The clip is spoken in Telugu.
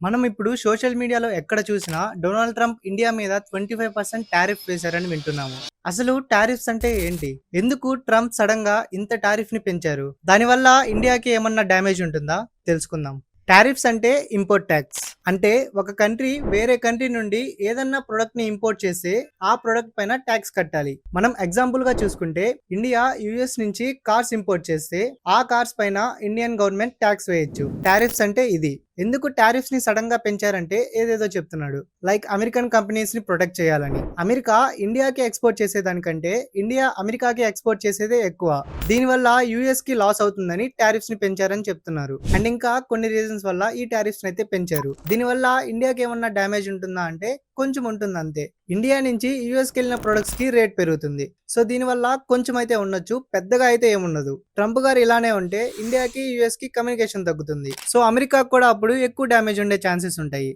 మనం ఇప్పుడు సోషల్ మీడియాలో ఎక్కడ చూసినా డొనాల్డ్ ట్రంప్ ఇండియా మీద 25% టారిఫ్ వేశారని వింటున్నాము. అసలు టారిఫ్స్ అంటే ఏంటి? ఎందుకు ట్రంప్ సడన్ గా ఇంత టారిఫ్ ని పెంచారు? దానివల్ల ఇండియాకి ఏమన్నా డ్యామేజ్ ఉంటుందా? తెలుసుకుందాం. టారిఫ్స్ అంటే ఇంపోర్ట్ ట్యాక్స్. అంటే ఒక కంట్రీ వేరే కంట్రీ నుండి ఏదన్నా ప్రొడక్ట్ ని ఇంపోర్ట్ చేస్తే ఆ ప్రొడక్ట్ పైన ట్యాక్స్ కట్టాలి. మనం ఎగ్జాంపుల్ గా చూసుకుంటే ఇండియా యుఎస్ నుంచి కార్స్ ఇంపోర్ట్ చేస్తే ఆ కార్స్ పైన ఇండియన్ గవర్నమెంట్ ట్యాక్స్ వేయొచ్చు. టారిఫ్స్ అంటే ఇది. ఎందుకు టారిఫ్స్ ని సడన్ గా పెంచారంటే ఏదేదో చెప్తున్నాడు. లైక్ అమెరికన్ కంపెనీస్ ని ప్రొటెక్ట్ చేయాలని. అమెరికా ఇండియాకి ఎక్స్పోర్ట్ చేసేదానికంటే ఇండియా అమెరికాకి ఎక్స్పోర్ట్ చేసేదే ఎక్కువ. దీనివల్ల యుఎస్ కి లాస్ అవుతుందని టారిఫ్స్ ని పెంచారని చెప్తున్నారు. అండ్ ఇంకా కొన్ని రీజన్స్ వల్ల ఈ టారిఫ్స్ అయితే పెంచారు. దీనివల్ల ఇండియాకి ఏమన్నా డ్యామేజ్ ఉంటుందా అంటే కొంచెం ఉంటుంది అంతే. ఇండియా నుంచి యుఎస్ కి వెళ్ళిన ప్రొడక్ట్స్ కి రేట్ పెరుగుతుంది. సో దీనివల్ల కొంచెం అయితే ఉండొచ్చు, పెద్దగా అయితే ఏముండదు. ట్రంప్ గారు ఇలానే ఉంటే ఇండియాకి యుఎస్ కి కమ్యూనికేషన్ తగ్గుతుంది. సో అమెరికా కూడా అప్పుడు ఎక్కువ డ్యామేజ్ ఉండే ఛాన్సెస్ ఉంటాయి.